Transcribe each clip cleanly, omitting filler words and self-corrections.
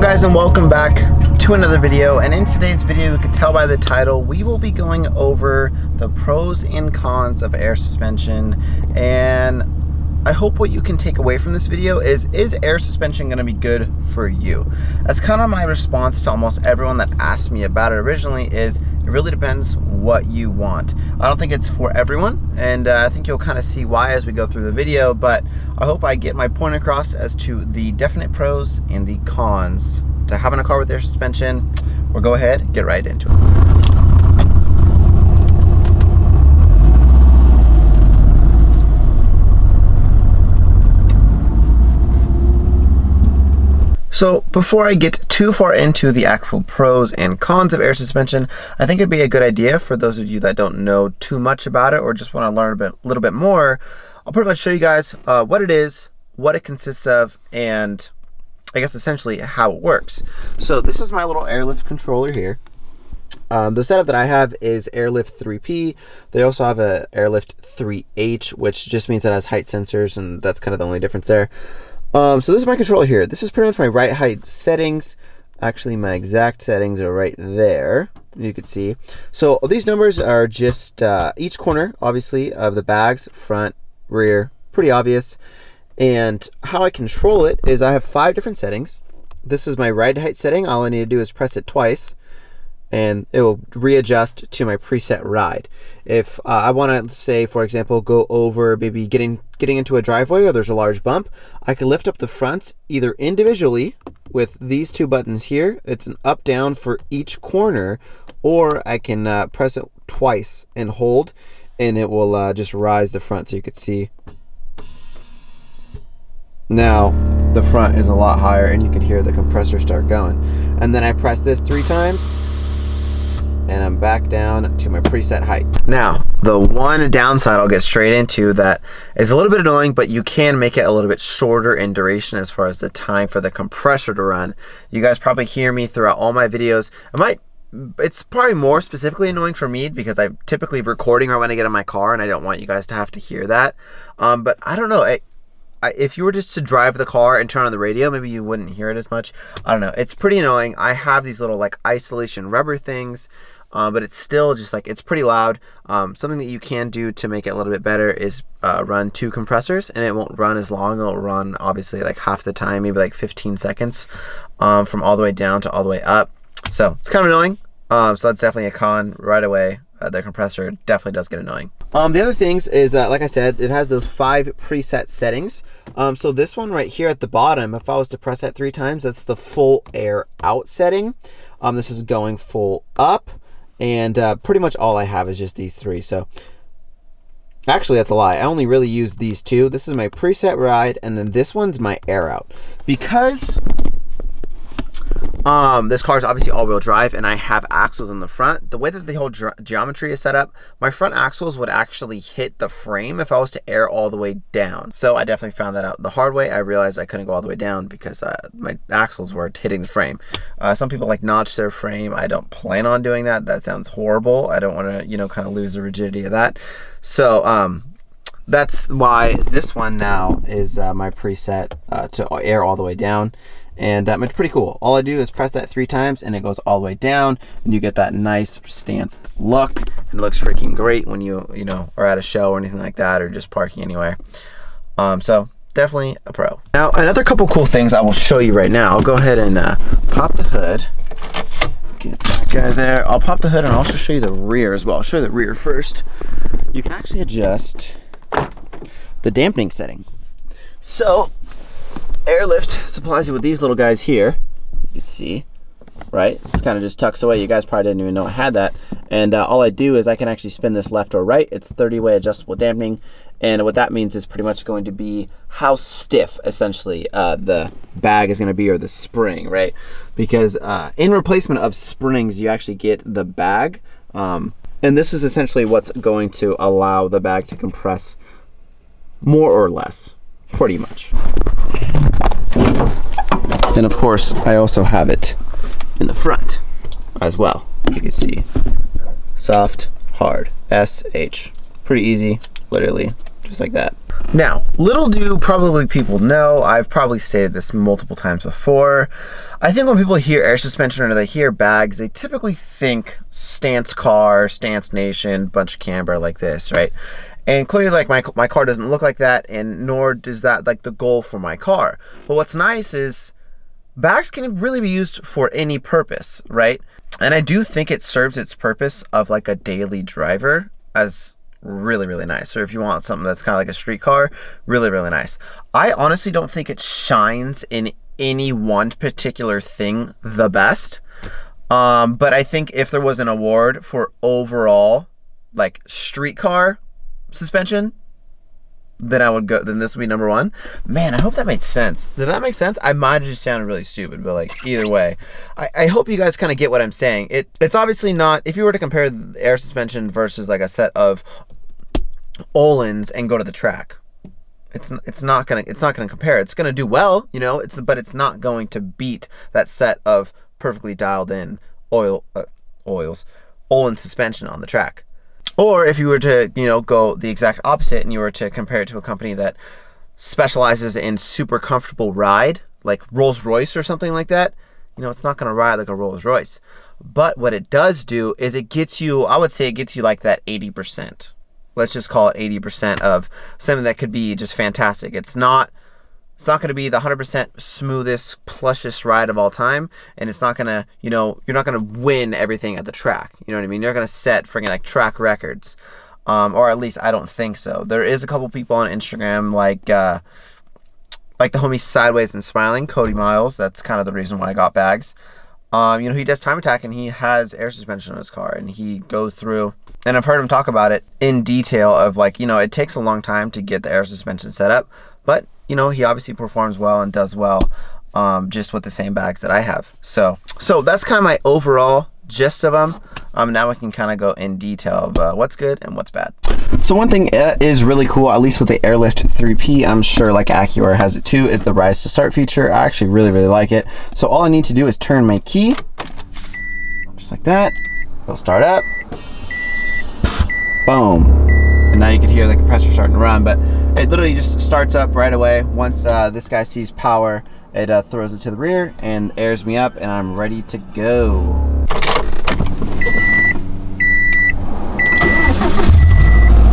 Guys, and welcome back to another video. And in today's video, you can tell by the title, we will be going over the pros and cons of air suspension. And I hope what you can take away from this video is air suspension going to be good for you? That's kind of my response to almost everyone that asked me about it originally. Is it really depends what you want. I don't think it's for everyone, and I think you'll kind of see why as we go through the video, but I hope I get my point across as to the definite pros and the cons to having a car with air suspension. We'll go ahead, get right into it. So before I get too far into the actual pros and cons of air suspension, I think it'd be a good idea for those of you that don't know too much about it or just want to learn a little bit more. I'll pretty much show you guys what it is, what it consists of, and I guess essentially how it works. So this is my little airlift controller here. The setup that I have is Airlift 3P. They also have a Airlift 3H, which just means that it has height sensors, and that's kind of the only difference there. So this is my controller here. This is pretty much my ride height settings. Actually, my exact settings are right there. You can see. So these numbers are just each corner, obviously, of the bags, front, rear, pretty obvious. And how I control it is I have 5 different settings. This is my ride height setting. All I need to do is press it twice, and it will readjust to my preset ride. If I want to say, for example, go over maybe getting into a driveway or there's a large bump, I can lift up the fronts either individually with these 2 buttons here. It's an up down for each corner, or I can press it twice and hold, and it will just rise the front so you could see. Now the front is a lot higher and you can hear the compressor start going. And then I press this 3 times and I'm back down to my preset height. Now, the one downside I'll get straight into that is a little bit annoying, but you can make it a little bit shorter in duration as far as the time for the compressor to run. You guys probably hear me throughout all my videos. It's probably more specifically annoying for me because I'm typically recording right when I get in my car and I don't want you guys to have to hear that. But I don't know. If you were just to drive the car and turn on the radio, maybe you wouldn't hear it as much. I don't know. It's pretty annoying. I have these little like isolation rubber things, but it's still just like, it's pretty loud. Something that you can do to make it a little bit better is run 2 compressors, and it won't run as long. It'll run obviously like half the time, maybe like 15 seconds from all the way down to all the way up. So it's kind of annoying. So that's definitely a con right away. The compressor definitely does get annoying. The other things is, like I said, it has those 5 preset settings. So this one right here at the bottom, if I was to press that 3 times, that's the full air out setting. This is going full up, and pretty much all I have is just these 3. So actually, that's a lie. I only really use these 2. This is my preset ride, and then this one's my air out. Because this car is obviously all-wheel drive and I have axles in the front. The way that the whole geometry is set up, my front axles would actually hit the frame if I was to air all the way down. So I definitely found that out the hard way. I realized I couldn't go all the way down because my axles were hitting the frame. Some people like notch their frame. I don't plan on doing that. That sounds horrible. I don't want to, kind of lose the rigidity of that. So that's why this one now is my preset to air all the way down. And it's pretty cool. All I do is press that 3 times and it goes all the way down, and you get that nice stanced look, and it looks freaking great when you are at a show or anything like that, or just parking anywhere. So definitely a pro. Now another couple cool things I will show you right now. I'll go ahead and pop the hood. Get that guy there. I'll pop the hood and I'll also show you the rear as well. I'll show you the rear first. You can actually adjust the dampening setting. So Airlift supplies you with these little guys here. You can see, right? It's kind of just tucks away. You guys probably didn't even know I had that. And all I do is I can actually spin this left or right. It's 30-way adjustable dampening. And what that means is pretty much going to be how stiff, essentially, the bag is going to be, or the spring, right? Because in replacement of springs, you actually get the bag. And this is essentially what's going to allow the bag to compress more or less, pretty much. And of course, I also have it in the front as well. You can see soft, hard, SH. Pretty easy, literally, just like that. Now, little do probably people know, I've probably stated this multiple times before, I think when people hear air suspension or they hear bags, they typically think stance car, stance nation, bunch of camber like this, right? And clearly, like, my car doesn't look like that, and nor does that like the goal for my car. But what's nice is bags can really be used for any purpose, right? And I do think it serves its purpose of like a daily driver as really, really nice. Or if you want something that's kind of like a street car, really, really nice. I honestly don't think it shines in any one particular thing the best. But I think if there was an award for overall like street car suspension, then this would be number one. Man, I hope that made sense. Did that make sense? I might have just sounded really stupid, but like either way, I hope you guys kind of get what I'm saying. It's obviously not, if you were to compare the air suspension versus like a set of Öhlins and go to the track, it's not gonna compare. It's gonna do well, you know, but it's not going to beat that set of perfectly dialed in Öhlins suspension on the track. Or if you were to, you know, go the exact opposite and you were to compare it to a company that specializes in super comfortable ride, like Rolls-Royce or something like that, you know, it's not going to ride like a Rolls-Royce. But what it does do is it gets you, I would say it gets you like that 80%. Let's just call it 80% of something that could be just fantastic. It's not going to be the 100% smoothest, plushest ride of all time, and it's not going to, you know, you're not going to win everything at the track. You know what I mean? You're going to set freaking like track records, or at least I don't think so. There is a couple people on Instagram like the homie Sideways and Smiling, Cody Miles. That's kind of the reason why I got bags. You know, he does time attack and he has air suspension on his car, and he goes through, and I've heard him talk about it in detail of like, you know, it takes a long time to get the air suspension set up, but you know, he obviously performs well and does well just with the same bags that I have. So that's kind of my overall gist of them. Now we can kind of go in detail of what's good and what's bad. So one thing is really cool, at least with the Airlift 3P, I'm sure like Acura has it too, is the Rise to Start feature. I actually really, really like it. So all I need to do is turn my key, just like that. It'll start up. Boom. And now you can hear the compressor starting to run, but it literally just starts up right away. Once this guy sees power, it throws it to the rear and airs me up, and I'm ready to go.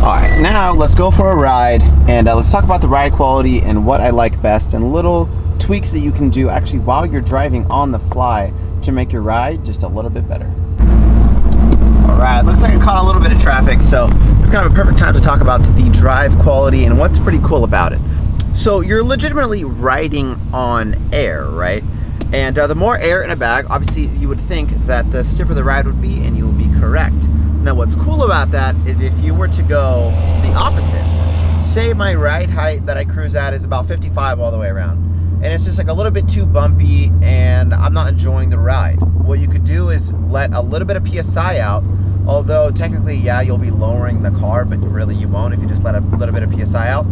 All right, now let's go for a ride, and let's talk about the ride quality and what I like best, and little tweaks that you can do actually while you're driving on the fly to make your ride just a little bit better. Alright, looks like I caught a little bit of traffic, so it's kind of a perfect time to talk about the drive quality and what's pretty cool about it. So you're legitimately riding on air, right? And the more air in a bag, obviously you would think that the stiffer the ride would be, and you will be correct. Now what's cool about that is if you were to go the opposite, say my ride height that I cruise at is about 55 all the way around, and it's just like a little bit too bumpy and I'm not enjoying the ride. What you could do is let a little bit of PSI out, although technically, yeah, you'll be lowering the car, but really you won't if you just let a little bit of PSI out.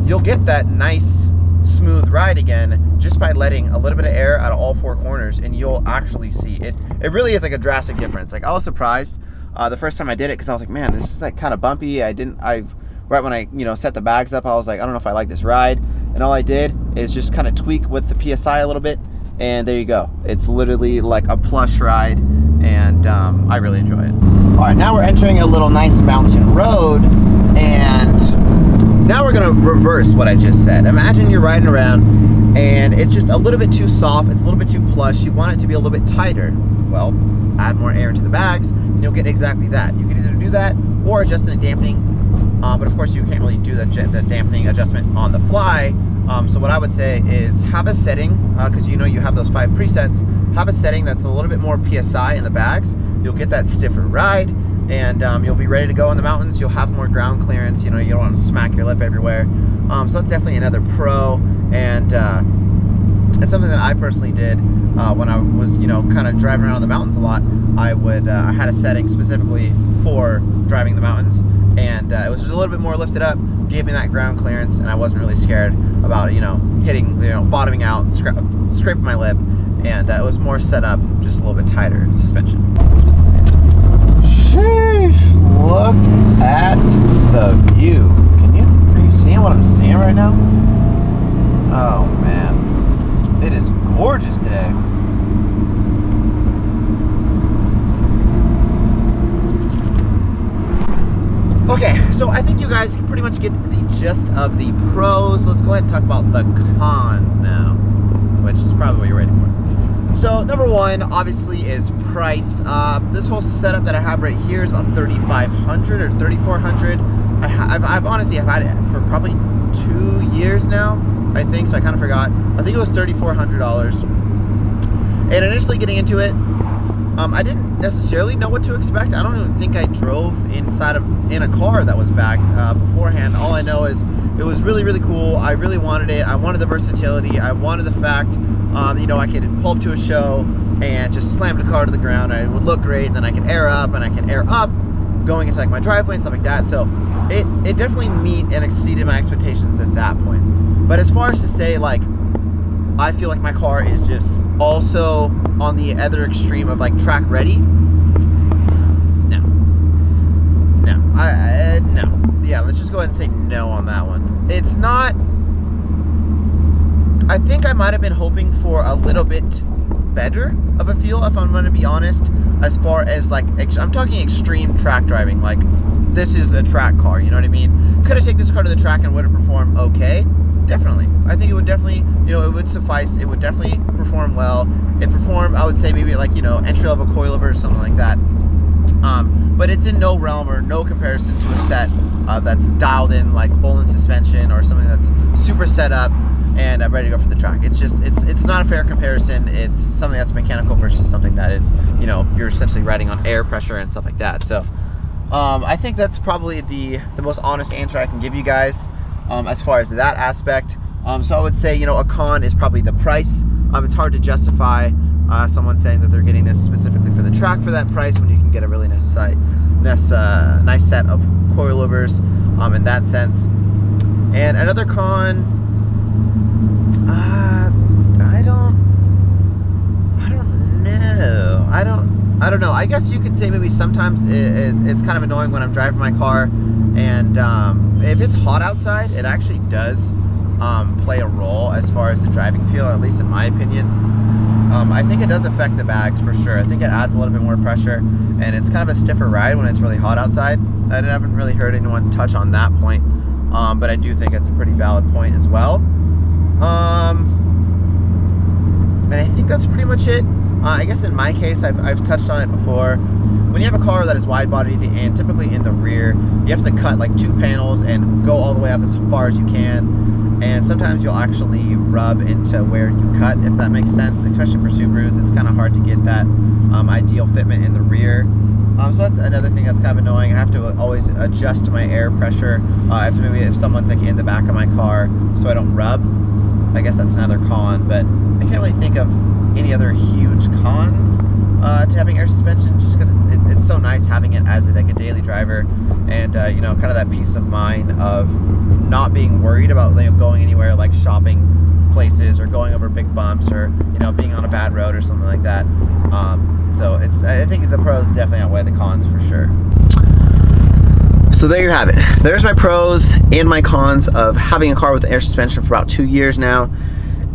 You'll get that nice, smooth ride again just by letting a little bit of air out of all four corners, and you'll actually see it. It really is like a drastic difference. Like I was surprised the first time I did it, because I was like, man, this is like kind of bumpy. Right when I, you know, set the bags up, I was like, I don't know if I like this ride. And all I did is just kind of tweak with the PSI a little bit, and there you go. It's literally like a plush ride, and I really enjoy it. All right, now we're entering a little nice mountain road, and now we're gonna reverse what I just said. Imagine you're riding around and it's just a little bit too soft, it's a little bit too plush, you want it to be a little bit tighter. Well, add more air into the bags and you'll get exactly that. You can either do that or adjust in a dampening, but of course you can't really do the dampening adjustment on the fly. So what I would say is have a setting, because you know you have those 5 presets, have a setting that's a little bit more PSI in the bags, you'll get that stiffer ride, and you'll be ready to go on the mountains. You'll have more ground clearance. You know, you don't want to smack your lip everywhere. So that's definitely another pro, and it's something that I personally did when I was, you know, kind of driving around the mountains a lot. I had a setting specifically for driving the mountains, and it was just a little bit more lifted up, gave me that ground clearance, and I wasn't really scared about, you know, hitting, you know, bottoming out, scraping my lip, and it was more set up, just a little bit tighter suspension. Sheesh, look at the view. Are you seeing what I'm seeing right now? Oh man, it is gorgeous today. Okay, so I think you guys can pretty much get the gist of the pros. Let's go ahead and talk about the cons now, which is probably what you're ready for. So number one, obviously, is price. This whole setup that I have right here is about $3,500 or $3,400. I've honestly had it for probably 2 years now, I think, so I kind of forgot. I think it was $3,400. And initially getting into it, I didn't necessarily know what to expect. I don't even think I drove in a car that was bagged beforehand. All I know is it was really, really cool. I really wanted it. I wanted the versatility. I wanted the fact, you know, I could pull up to a show and just slam the car to the ground, and it would look great. And then I could air up, and I could air up going into like my driveway and stuff like that. So it definitely meet and exceeded my expectations at that point. But as far as to say, like, I feel like my car is just also on the other extreme of like track ready. No. Yeah, let's just go ahead and say no on that one. It's not. I think I might have been hoping for a little bit better of a feel, if I'm going to be honest, as far as like, I'm talking extreme track driving. Like, this is a track car, you know what I mean? Could I take this car to the track and would it perform okay? Definitely. I think it would definitely, you know, it would suffice. It would definitely perform well. It performed, I would say, maybe like, you know, entry-level coilover or something like that. But it's in no realm or no comparison to a set that's dialed in like Olin suspension or something that's super set up and I'm ready to go for the track. It's just, it's not a fair comparison. It's something that's mechanical versus something that is, you know, you're essentially riding on air pressure and stuff like that. So I think that's probably the most honest answer I can give you guys as far as that aspect. So I would say, you know, a con is probably the price. It's hard to justify someone saying that they're getting this specifically for the track for that price when you can get a really nice set of coilovers in that sense. And another con, I don't know. I guess you could say maybe sometimes it's kind of annoying when I'm driving my car, and if it's hot outside, it actually does play a role as far as the driving feel, at least in my opinion. I think it does affect the bags for sure. I think it adds a little bit more pressure, and it's kind of a stiffer ride when it's really hot outside. I haven't really heard anyone touch on that point, but I do think it's a pretty valid point as well. And I think that's pretty much it. I guess in my case, I've touched on it before. When you have a car that is wide-bodied and typically in the rear, you have to cut like 2 panels and go all the way up as far as you can. And sometimes you'll actually rub into where you cut, if that makes sense. Especially for Subarus, it's kind of hard to get that ideal fitment in the rear. So that's another thing that's kind of annoying. I have to always adjust my air pressure if someone's like in the back of my car, so I don't rub. I guess that's another con, but I can't really think of any other huge cons to having air suspension, just because it's so nice having it as like a daily driver, and you know, kind of that peace of mind of not being worried about, you know, going anywhere like shopping places or going over big bumps or, you know, being on a bad road or something like that. So I think the pros definitely outweigh the cons for sure. So there you have it. There's my pros and my cons of having a car with air suspension for about 2 years now.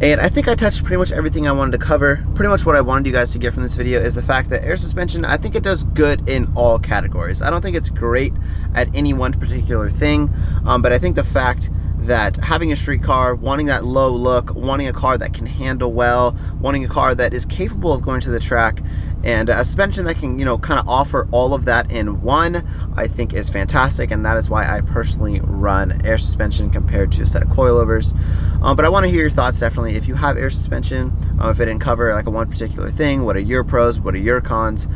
And I think I touched pretty much everything I wanted to cover. Pretty much what I wanted you guys to get from this video is the fact that air suspension, I think it does good in all categories. I don't think it's great at any one particular thing, but I think the fact that having a street car, wanting that low look, wanting a car that can handle well, wanting a car that is capable of going to the track, and a suspension that can, you know, kind of offer all of that in one, I think is fantastic, and that is why I personally run air suspension compared to a set of coilovers. But I want to hear your thoughts definitely. If you have air suspension, if it didn't cover like a one particular thing, what are your pros, what are your cons?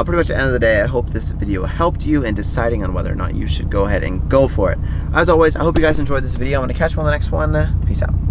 pretty much at the end of the day, I hope this video helped you in deciding on whether or not you should go ahead and go for it. As always, I hope you guys enjoyed this video. I'm going to catch you on the next one. Peace out.